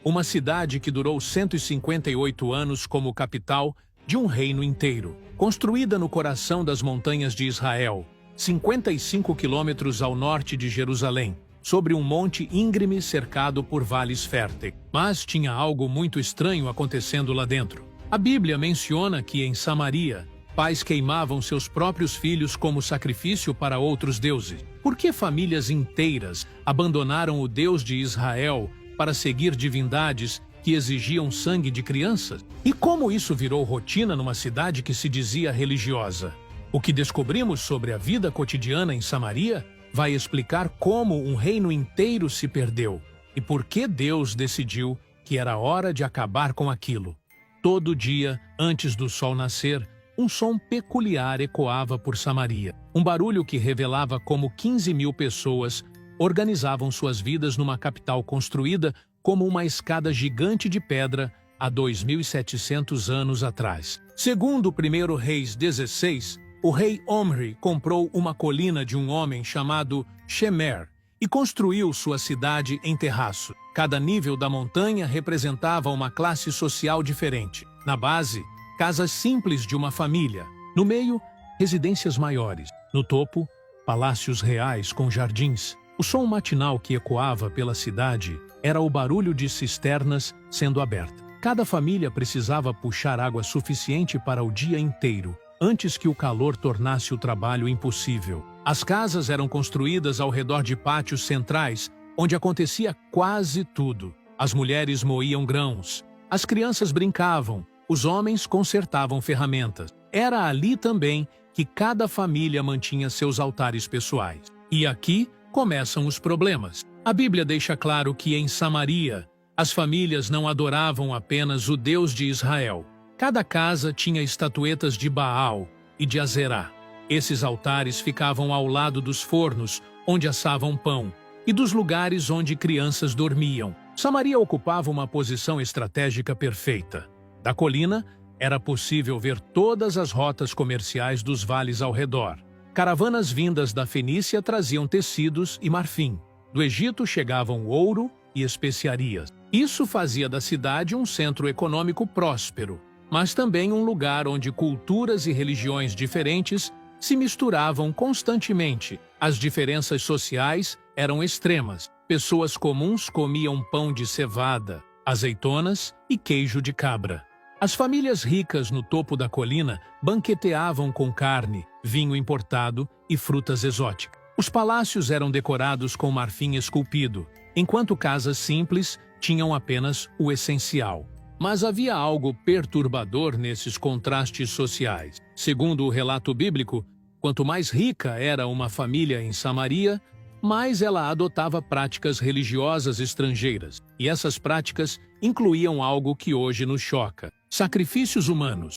uma cidade que durou 158 anos como capital de um reino inteiro. Construída no coração das montanhas de Israel, 55 quilômetros ao norte de Jerusalém, sobre um monte íngreme cercado por vales férteis. Mas tinha algo muito estranho acontecendo lá dentro. A Bíblia menciona que em Samaria, pais queimavam seus próprios filhos como sacrifício para outros deuses. Por que famílias inteiras abandonaram o Deus de Israel para seguir divindades que exigiam sangue de crianças? E como isso virou rotina numa cidade que se dizia religiosa? O que descobrimos sobre a vida cotidiana em Samaria vai explicar como um reino inteiro se perdeu e por que Deus decidiu que era hora de acabar com aquilo. Todo dia, antes do sol nascer, um som peculiar ecoava por Samaria. Um barulho que revelava como 15.000 pessoas organizavam suas vidas numa capital construída como uma escada gigante de pedra há 2.700 anos atrás. Segundo o 1 Reis 16, o rei Omri comprou uma colina de um homem chamado Shemer e construiu sua cidade em terraço. Cada nível da montanha representava uma classe social diferente. Na base, casas simples de uma família. No meio, residências maiores. No topo, palácios reais com jardins. O som matinal que ecoava pela cidade era o barulho de cisternas sendo abertas. Cada família precisava puxar água suficiente para o dia inteiro, antes que o calor tornasse o trabalho impossível. As casas eram construídas ao redor de pátios centrais, onde acontecia quase tudo. As mulheres moíam grãos, as crianças brincavam, os homens consertavam ferramentas. Era ali também que cada família mantinha seus altares pessoais. E aqui começam os problemas. A Bíblia deixa claro que em Samaria, as famílias não adoravam apenas o Deus de Israel. Cada casa tinha estatuetas de Baal e de Azerá. Esses altares ficavam ao lado dos fornos, onde assavam pão, e dos lugares onde crianças dormiam. Samaria ocupava uma posição estratégica perfeita. Da colina, era possível ver todas as rotas comerciais dos vales ao redor. Caravanas vindas da Fenícia traziam tecidos e marfim. Do Egito chegavam ouro e especiarias. Isso fazia da cidade um centro econômico próspero, mas também um lugar onde culturas e religiões diferentes se misturavam constantemente. As diferenças sociais eram extremas. Pessoas comuns comiam pão de cevada, azeitonas e queijo de cabra. As famílias ricas no topo da colina banqueteavam com carne, vinho importado e frutas exóticas. Os palácios eram decorados com marfim esculpido, enquanto casas simples tinham apenas o essencial. Mas havia algo perturbador nesses contrastes sociais. Segundo o relato bíblico, quanto mais rica era uma família em Samaria, mais ela adotava práticas religiosas estrangeiras. E essas práticas incluíam algo que hoje nos choca: sacrifícios humanos.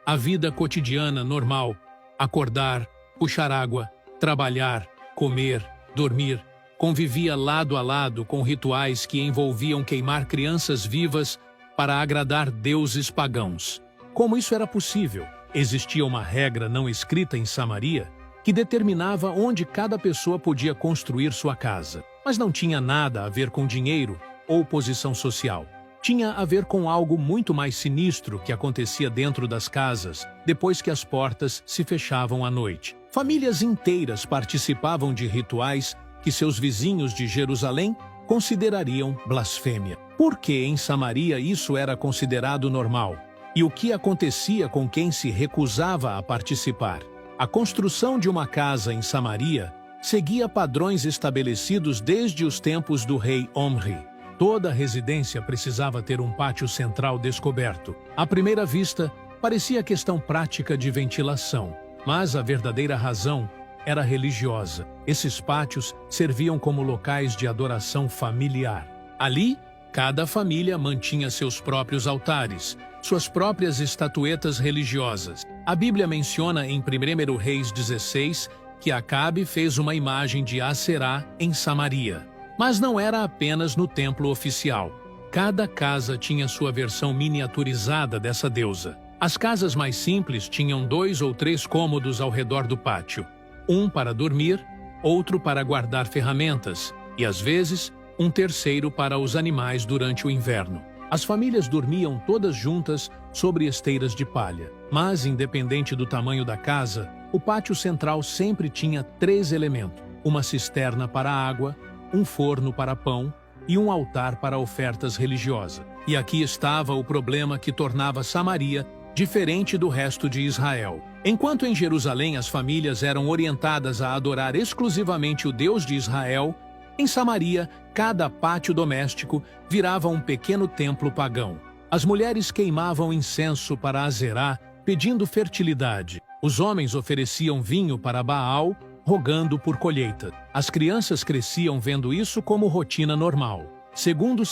A vida cotidiana normal: acordar, puxar água, trabalhar, comer, dormir, convivia lado a lado com rituais que envolviam queimar crianças vivas para agradar deuses pagãos. Como isso era possível? Existia uma regra não escrita em Samaria que determinava onde cada pessoa podia construir sua casa. Mas não tinha nada a ver com dinheiro ou posição social. Tinha a ver com algo muito mais sinistro que acontecia dentro das casas depois que as portas se fechavam à noite. Famílias inteiras participavam de rituais que seus vizinhos de Jerusalém considerariam blasfêmia. Por que em Samaria isso era considerado normal? E o que acontecia com quem se recusava a participar? A construção de uma casa em Samaria seguia padrões estabelecidos desde os tempos do rei Omri. Toda residência precisava ter um pátio central descoberto. À primeira vista, parecia questão prática de ventilação, mas a verdadeira razão era religiosa. Esses pátios serviam como locais de adoração familiar. Ali, cada família mantinha seus próprios altares, suas próprias estatuetas religiosas. A Bíblia menciona em 1 Reis 16 que Acabe fez uma imagem de Aserá em Samaria. Mas não era apenas no templo oficial. Cada casa tinha sua versão miniaturizada dessa deusa. As casas mais simples tinham 2 ou 3 cômodos ao redor do pátio. Um para dormir, outro para guardar ferramentas e, às vezes, um terceiro para os animais durante o inverno. As famílias dormiam todas juntas sobre esteiras de palha. Mas, independente do tamanho da casa, o pátio central sempre tinha 3 elementos: uma cisterna para água, um forno para pão e um altar para ofertas religiosas. E aqui estava o problema que tornava Samaria diferente do resto de Israel. Enquanto em Jerusalém as famílias eram orientadas a adorar exclusivamente o Deus de Israel, em Samaria, cada pátio doméstico virava um pequeno templo pagão. As mulheres queimavam incenso para Azerá, pedindo fertilidade. Os homens ofereciam vinho para Baal, rogando por colheita. As crianças cresciam vendo isso como rotina normal. Segundo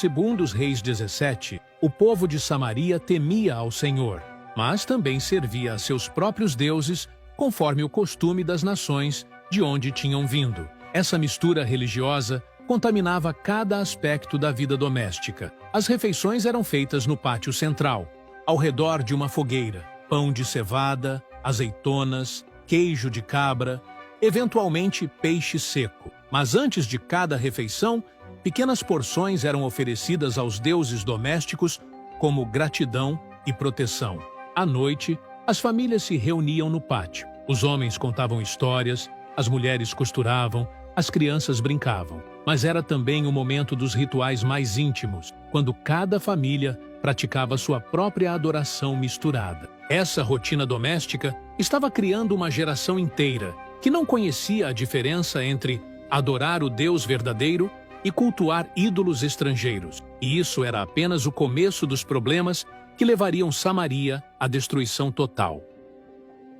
Reis 17, o povo de Samaria temia ao Senhor, mas também servia a seus próprios deuses, conforme o costume das nações de onde tinham vindo. Essa mistura religiosa contaminava cada aspecto da vida doméstica. As refeições eram feitas no pátio central, ao redor de uma fogueira. Pão de cevada, azeitonas, queijo de cabra, eventualmente peixe seco. Mas antes de cada refeição, pequenas porções eram oferecidas aos deuses domésticos como gratidão e proteção. À noite, as famílias se reuniam no pátio. Os homens contavam histórias, as mulheres costuravam, as crianças brincavam. Mas era também o momento dos rituais mais íntimos, quando cada família praticava sua própria adoração misturada. Essa rotina doméstica estava criando uma geração inteira que não conhecia a diferença entre adorar o Deus verdadeiro e cultuar ídolos estrangeiros. E isso era apenas o começo dos problemas que levariam Samaria à destruição total.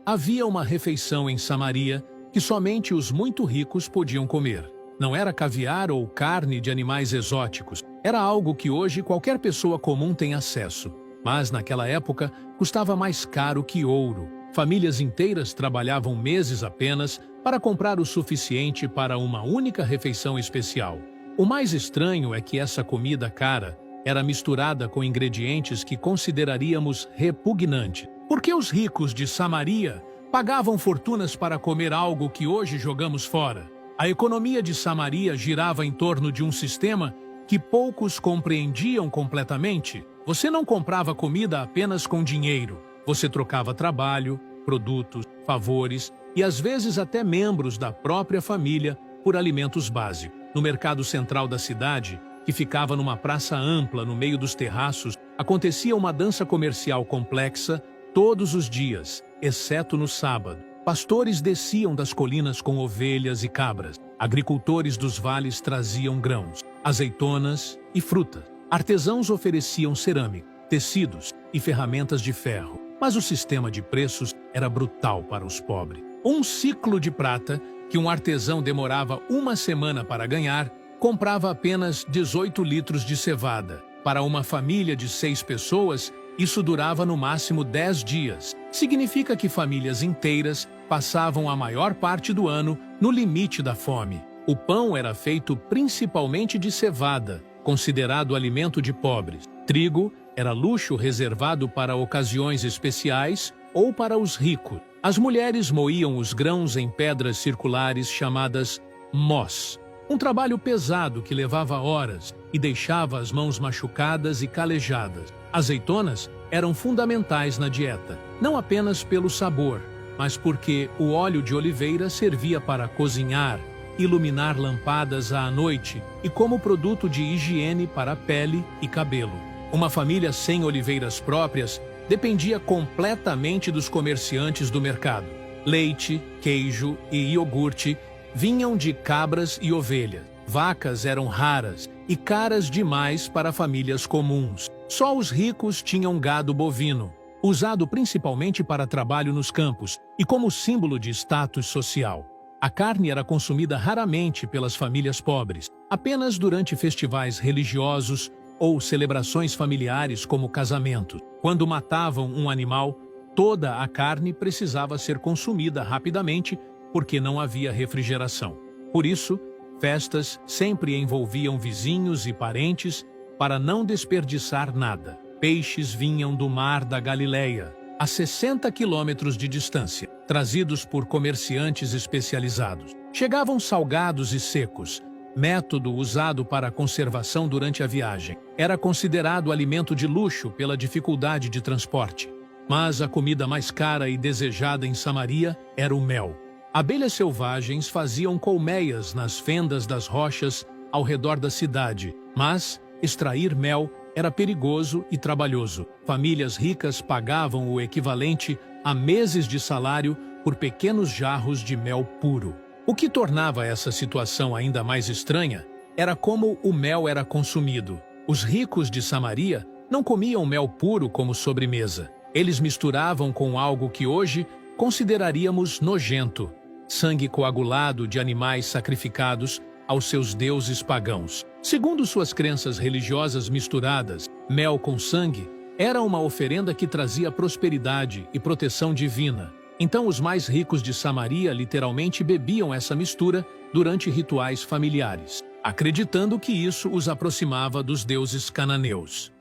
Havia uma refeição em Samaria que somente os muito ricos podiam comer. Não era caviar ou carne de animais exóticos. Era algo que hoje qualquer pessoa comum tem acesso. Mas naquela época custava mais caro que ouro. Famílias inteiras trabalhavam meses apenas para comprar o suficiente para uma única refeição especial. O mais estranho é que essa comida cara era misturada com ingredientes que consideraríamos repugnantes. Por que os ricos de Samaria pagavam fortunas para comer algo que hoje jogamos fora? A economia de Samaria girava em torno de um sistema que poucos compreendiam completamente. Você não comprava comida apenas com dinheiro. Você trocava trabalho, produtos, favores e às vezes até membros da própria família por alimentos básicos. No mercado central da cidade, que ficava numa praça ampla no meio dos terraços, acontecia uma dança comercial complexa todos os dias, exceto no sábado. Pastores desciam das colinas com ovelhas e cabras. Agricultores dos vales traziam grãos, azeitonas e frutas. Artesãos ofereciam cerâmica, tecidos e ferramentas de ferro. Mas o sistema de preços era brutal para os pobres. Um ciclo de prata, que um artesão demorava uma semana para ganhar, comprava apenas 18 litros de cevada. Para uma família de 6 pessoas, isso durava no máximo 10 dias. Significa que famílias inteiras passavam a maior parte do ano no limite da fome. O pão era feito principalmente de cevada, considerado alimento de pobres. Trigo era luxo reservado para ocasiões especiais ou para os ricos. As mulheres moíam os grãos em pedras circulares chamadas mós. Um trabalho pesado que levava horas e deixava as mãos machucadas e calejadas. Azeitonas eram fundamentais na dieta, não apenas pelo sabor, mas porque o óleo de oliveira servia para cozinhar, iluminar lâmpadas à noite e como produto de higiene para pele e cabelo. Uma família sem oliveiras próprias dependia completamente dos comerciantes do mercado. Leite, queijo e iogurte vinham de cabras e ovelhas. Vacas eram raras e caras demais para famílias comuns. Só os ricos tinham gado bovino, usado principalmente para trabalho nos campos e como símbolo de status social. A carne era consumida raramente pelas famílias pobres, apenas durante festivais religiosos ou celebrações familiares como casamentos. Quando matavam um animal, toda a carne precisava ser consumida rapidamente porque não havia refrigeração. Por isso, festas sempre envolviam vizinhos e parentes para não desperdiçar nada. Peixes vinham do mar da Galileia, a 60 quilômetros de distância, trazidos por comerciantes especializados. Chegavam salgados e secos, método usado para a conservação durante a viagem. Era considerado alimento de luxo pela dificuldade de transporte. Mas a comida mais cara e desejada em Samaria era o mel. Abelhas selvagens faziam colmeias nas fendas das rochas ao redor da cidade, mas extrair mel era perigoso e trabalhoso. Famílias ricas pagavam o equivalente a meses de salário por pequenos jarros de mel puro. O que tornava essa situação ainda mais estranha era como o mel era consumido. Os ricos de Samaria não comiam mel puro como sobremesa. Eles misturavam com algo que hoje consideraríamos nojento: sangue coagulado de animais sacrificados aos seus deuses pagãos. Segundo suas crenças religiosas misturadas, mel com sangue era uma oferenda que trazia prosperidade e proteção divina. Então os mais ricos de Samaria literalmente bebiam essa mistura durante rituais familiares, acreditando que isso os aproximava dos deuses cananeus.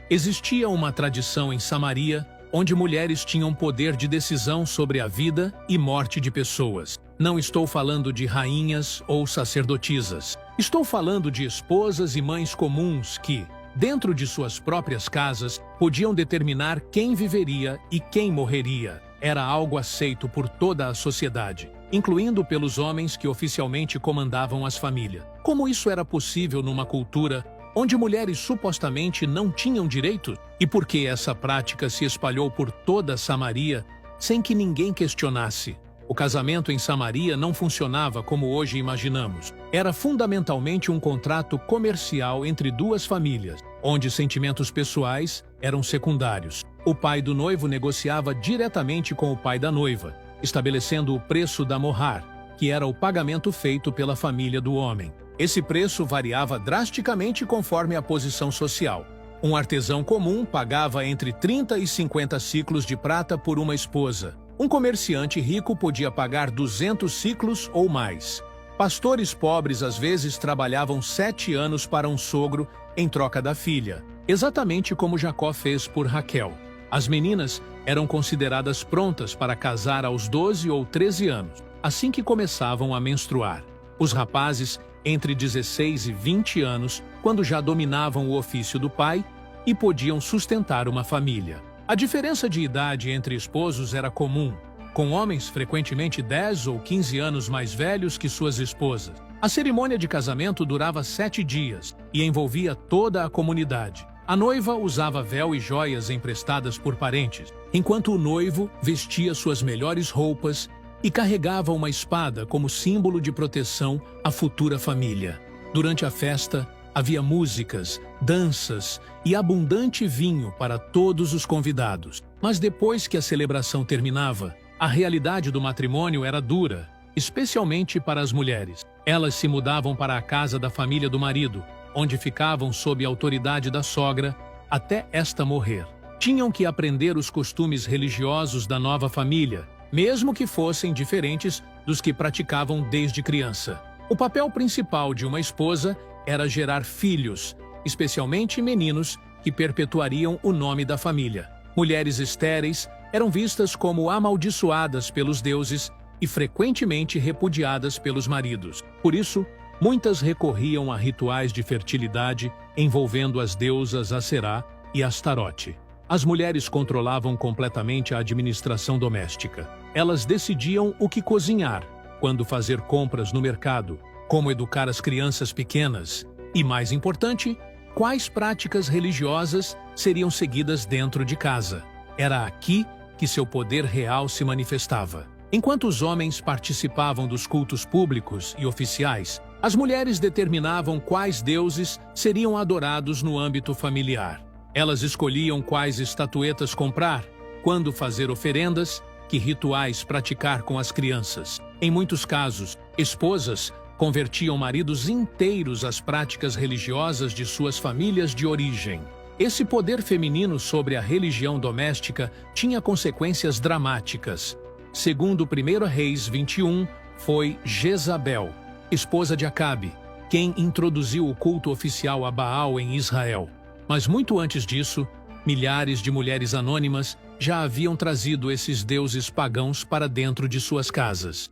Existia uma tradição em Samaria onde mulheres tinham poder de decisão sobre a vida e morte de pessoas. Não estou falando de rainhas ou sacerdotisas. Estou falando de esposas e mães comuns que, dentro de suas próprias casas, podiam determinar quem viveria e quem morreria. Era algo aceito por toda a sociedade, incluindo pelos homens que oficialmente comandavam as famílias. Como isso era possível numa cultura onde mulheres supostamente não tinham direitos? E por que essa prática se espalhou por toda Samaria sem que ninguém questionasse? O casamento em Samaria não funcionava como hoje imaginamos. Era fundamentalmente um contrato comercial entre duas famílias, onde sentimentos pessoais eram secundários. O pai do noivo negociava diretamente com o pai da noiva, estabelecendo o preço da mohar, que era o pagamento feito pela família do homem. Esse preço variava drasticamente conforme a posição social. Um artesão comum pagava entre 30 e 50 ciclos de prata por uma esposa. Um comerciante rico podia pagar 200 ciclos ou mais. Pastores pobres às vezes trabalhavam 7 anos para um sogro em troca da filha, exatamente como Jacó fez por Raquel. As meninas eram consideradas prontas para casar aos 12 ou 13 anos, assim que começavam a menstruar. Os rapazes entre 16 e 20 anos, quando já dominavam o ofício do pai e podiam sustentar uma família. A diferença de idade entre esposos era comum, com homens frequentemente 10 ou 15 anos mais velhos que suas esposas. A cerimônia de casamento durava 7 dias e envolvia toda a comunidade. A noiva usava véu e joias emprestadas por parentes, enquanto o noivo vestia suas melhores roupas e carregava uma espada como símbolo de proteção à futura família. Durante a festa, havia músicas, danças e abundante vinho para todos os convidados. Mas depois que a celebração terminava, a realidade do matrimônio era dura, especialmente para as mulheres. Elas se mudavam para a casa da família do marido, onde ficavam sob a autoridade da sogra até esta morrer. Tinham que aprender os costumes religiosos da nova família, mesmo que fossem diferentes dos que praticavam desde criança. O papel principal de uma esposa era gerar filhos, especialmente meninos, que perpetuariam o nome da família. Mulheres estéreis eram vistas como amaldiçoadas pelos deuses e frequentemente repudiadas pelos maridos. Por isso, muitas recorriam a rituais de fertilidade envolvendo as deusas Aserá e Astarote. As mulheres controlavam completamente a administração doméstica. Elas decidiam o que cozinhar, quando fazer compras no mercado, como educar as crianças pequenas e, mais importante, quais práticas religiosas seriam seguidas dentro de casa. Era aqui que seu poder real se manifestava. Enquanto os homens participavam dos cultos públicos e oficiais, as mulheres determinavam quais deuses seriam adorados no âmbito familiar. Elas escolhiam quais estatuetas comprar, quando fazer oferendas, que rituais praticar com as crianças. Em muitos casos, esposas convertiam maridos inteiros às práticas religiosas de suas famílias de origem. Esse poder feminino sobre a religião doméstica tinha consequências dramáticas. Segundo 1 Reis 21, foi Jezabel, esposa de Acabe, quem introduziu o culto oficial a Baal em Israel. Mas muito antes disso, milhares de mulheres anônimas já haviam trazido esses deuses pagãos para dentro de suas casas.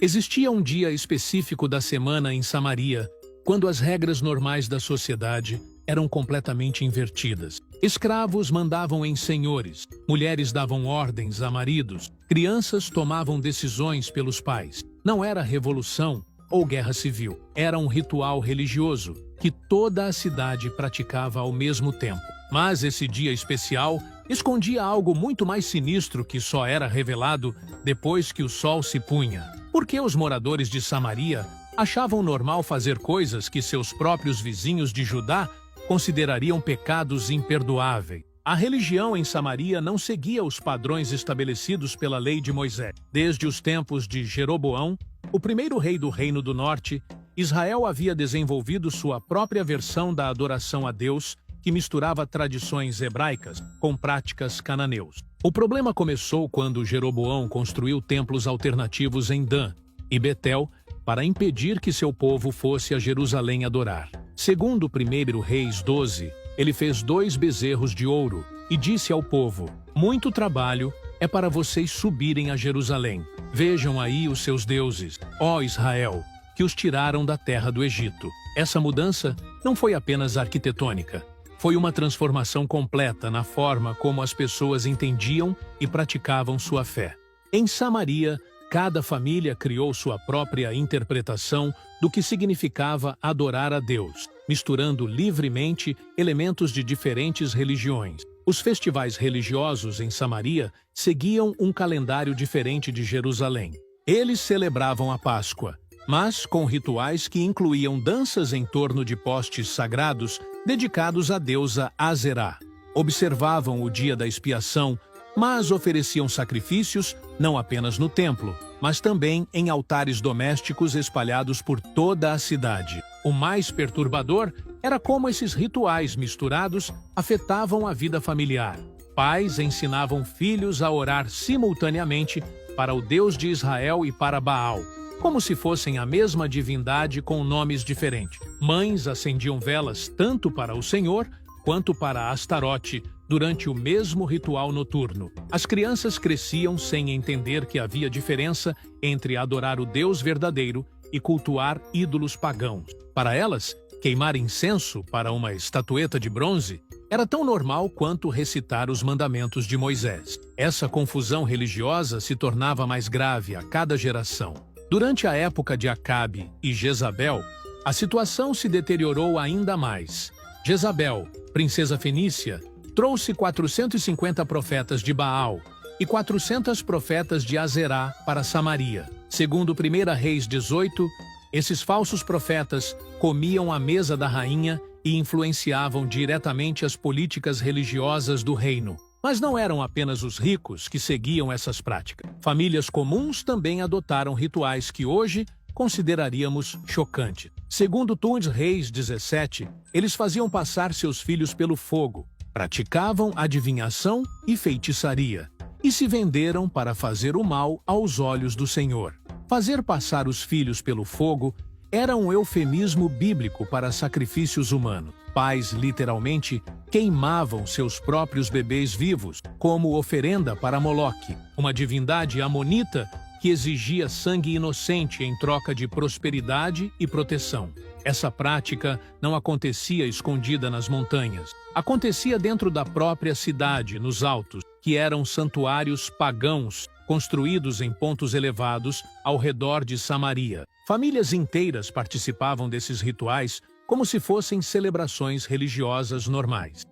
Existia um dia específico da semana em Samaria, quando as regras normais da sociedade eram completamente invertidas. Escravos mandavam em senhores, mulheres davam ordens a maridos, crianças tomavam decisões pelos pais. Não era revolução ou guerra civil, era um ritual religioso que toda a cidade praticava ao mesmo tempo. Mas esse dia especial escondia algo muito mais sinistro que só era revelado depois que o sol se punha. Porque os moradores de Samaria achavam normal fazer coisas que seus próprios vizinhos de Judá considerariam pecados imperdoáveis. A religião em Samaria não seguia os padrões estabelecidos pela lei de Moisés. Desde os tempos de Jeroboão, o primeiro rei do Reino do Norte, Israel havia desenvolvido sua própria versão da adoração a Deus, que misturava tradições hebraicas com práticas cananeus. O problema começou quando Jeroboão construiu templos alternativos em Dan e Betel para impedir que seu povo fosse a Jerusalém adorar. Segundo 1 Reis 12, ele fez 2 bezerros de ouro e disse ao povo: "Muito trabalho é para vocês subirem a Jerusalém. Vejam aí os seus deuses, ó Israel, que os tiraram da terra do Egito." Essa mudança não foi apenas arquitetônica. Foi uma transformação completa na forma como as pessoas entendiam e praticavam sua fé. Em Samaria, cada família criou sua própria interpretação do que significava adorar a Deus, misturando livremente elementos de diferentes religiões. Os festivais religiosos em Samaria seguiam um calendário diferente de Jerusalém. Eles celebravam a Páscoa, mas com rituais que incluíam danças em torno de postes sagrados dedicados à deusa Azerá. Observavam o dia da expiação, mas ofereciam sacrifícios não apenas no templo, mas também em altares domésticos espalhados por toda a cidade. O mais perturbador era como esses rituais misturados afetavam a vida familiar. Pais ensinavam filhos a orar simultaneamente para o Deus de Israel e para Baal, como se fossem a mesma divindade com nomes diferentes. Mães acendiam velas tanto para o Senhor quanto para Astarote durante o mesmo ritual noturno. As crianças cresciam sem entender que havia diferença entre adorar o Deus verdadeiro e cultuar ídolos pagãos. Para elas, queimar incenso para uma estatueta de bronze era tão normal quanto recitar os mandamentos de Moisés. Essa confusão religiosa se tornava mais grave a cada geração. Durante a época de Acabe e Jezabel, a situação se deteriorou ainda mais. Jezabel, princesa fenícia, trouxe 450 profetas de Baal e 400 profetas de Azerá para Samaria. Segundo 1 Reis 18, esses falsos profetas comiam à mesa da rainha e influenciavam diretamente as políticas religiosas do reino. Mas não eram apenas os ricos que seguiam essas práticas. Famílias comuns também adotaram rituais que hoje consideraríamos chocantes. Segundo 2 Reis 17, eles faziam passar seus filhos pelo fogo, praticavam adivinhação e feitiçaria, e se venderam para fazer o mal aos olhos do Senhor. Fazer passar os filhos pelo fogo era um eufemismo bíblico para sacrifícios humanos. Pais, literalmente, queimavam seus próprios bebês vivos como oferenda para Moloque, uma divindade amonita que exigia sangue inocente em troca de prosperidade e proteção. Essa prática não acontecia escondida nas montanhas. Acontecia dentro da própria cidade, nos altos, que eram santuários pagãos construídos em pontos elevados ao redor de Samaria. Famílias inteiras participavam desses rituais como se fossem celebrações religiosas normais.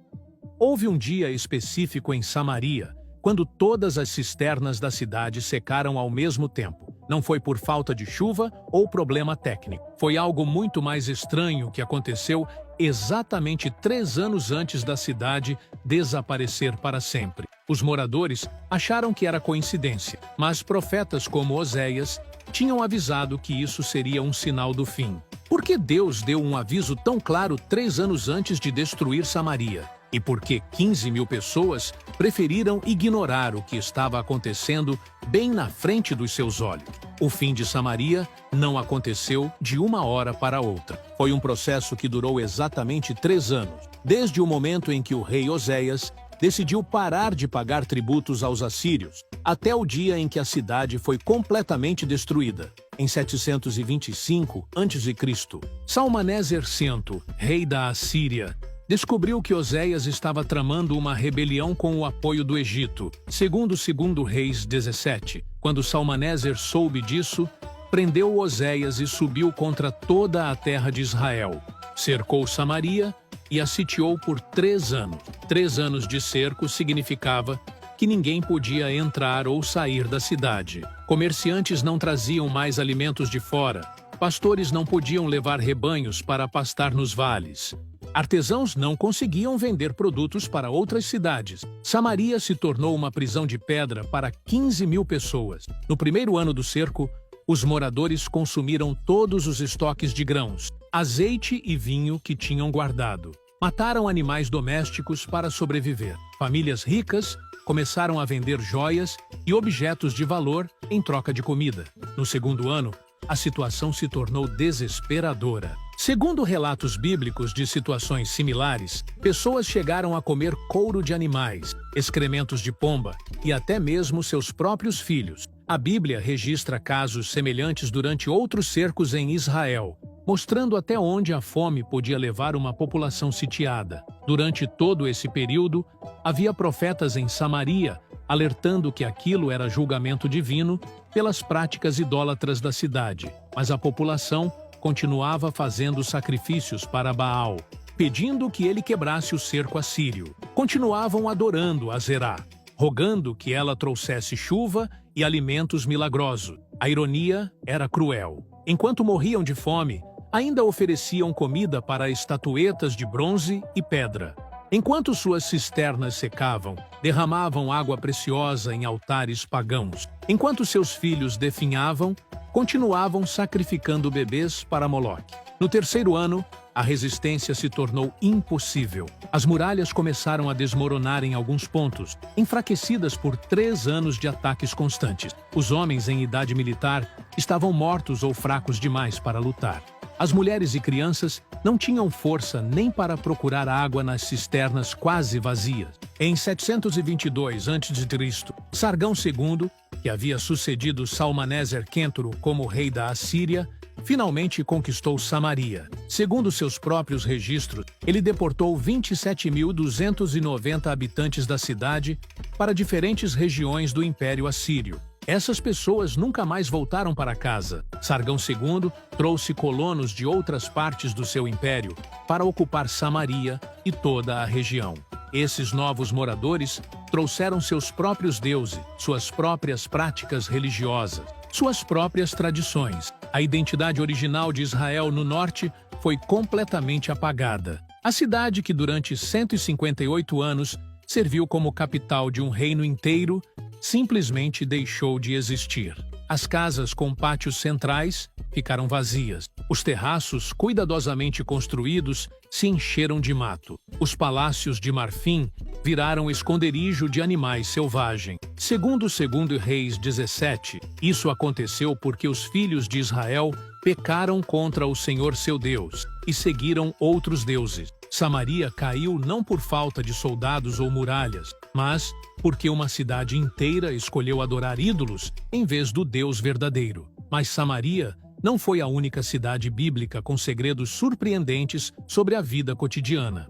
Houve um dia específico em Samaria, quando todas as cisternas da cidade secaram ao mesmo tempo. Não foi por falta de chuva ou problema técnico. Foi algo muito mais estranho que aconteceu exatamente 3 anos antes da cidade desaparecer para sempre. Os moradores acharam que era coincidência, mas profetas como Oséias tinham avisado que isso seria um sinal do fim. Por que Deus deu um aviso tão claro 3 anos antes de destruir Samaria? E por que 15.000 pessoas preferiram ignorar o que estava acontecendo bem na frente dos seus olhos? O fim de Samaria não aconteceu de uma hora para outra. Foi um processo que durou exatamente 3 anos, desde o momento em que o rei Oséias decidiu parar de pagar tributos aos assírios, até o dia em que a cidade foi completamente destruída. Em 725 a.C., Salmaneser V, rei da Assíria, descobriu que Oséias estava tramando uma rebelião com o apoio do Egito. Segundo 2 Reis 17, quando Salmaneser soube disso, prendeu Oséias e subiu contra toda a terra de Israel. Cercou Samaria e a sitiou por 3 anos. 3 anos de cerco significava que ninguém podia entrar ou sair da cidade. Comerciantes não traziam mais alimentos de fora. Pastores não podiam levar rebanhos para pastar nos vales. Artesãos não conseguiam vender produtos para outras cidades. Samaria se tornou uma prisão de pedra para 15.000 pessoas. No primeiro ano do cerco, os moradores consumiram todos os estoques de grãos, azeite e vinho que tinham guardado. Mataram animais domésticos para sobreviver. Famílias ricas começaram a vender joias e objetos de valor em troca de comida. No segundo ano, a situação se tornou desesperadora. Segundo relatos bíblicos de situações similares, pessoas chegaram a comer couro de animais, excrementos de pomba e até mesmo seus próprios filhos. A Bíblia registra casos semelhantes durante outros cercos em Israel, mostrando até onde a fome podia levar uma população sitiada. Durante todo esse período, havia profetas em Samaria, alertando que aquilo era julgamento divino pelas práticas idólatras da cidade. Mas a população continuava fazendo sacrifícios para Baal, pedindo que ele quebrasse o cerco assírio. Continuavam adorando a Zerá, rogando que ela trouxesse chuva e alimentos milagrosos. A ironia era cruel. Enquanto morriam de fome, ainda ofereciam comida para estatuetas de bronze e pedra. Enquanto suas cisternas secavam, derramavam água preciosa em altares pagãos. Enquanto seus filhos definhavam, continuavam sacrificando bebês para Moloque. No terceiro ano, a resistência se tornou impossível. As muralhas começaram a desmoronar em alguns pontos, enfraquecidas por 3 anos de ataques constantes. Os homens em idade militar estavam mortos ou fracos demais para lutar. As mulheres e crianças não tinham força nem para procurar água nas cisternas quase vazias. Em 722 a.C., Sargão II, que havia sucedido Salmaneser Quenturo como rei da Assíria, finalmente conquistou Samaria. Segundo seus próprios registros, ele deportou 27.290 habitantes da cidade para diferentes regiões do Império Assírio. Essas pessoas nunca mais voltaram para casa. Sargão II trouxe colonos de outras partes do seu império para ocupar Samaria e toda a região. Esses novos moradores trouxeram seus próprios deuses, suas próprias práticas religiosas, suas próprias tradições. A identidade original de Israel no norte foi completamente apagada. A cidade, que durante 158 anos serviu como capital de um reino inteiro, simplesmente deixou de existir. As casas com pátios centrais ficaram vazias. Os terraços, cuidadosamente construídos, se encheram de mato. Os palácios de marfim viraram esconderijo de animais selvagens. Segundo 2 Reis 17, isso aconteceu porque os filhos de Israel pecaram contra o Senhor seu Deus e seguiram outros deuses. Samaria caiu não por falta de soldados ou muralhas, mas porque uma cidade inteira escolheu adorar ídolos em vez do Deus verdadeiro. Mas Samaria não foi a única cidade bíblica com segredos surpreendentes sobre a vida cotidiana.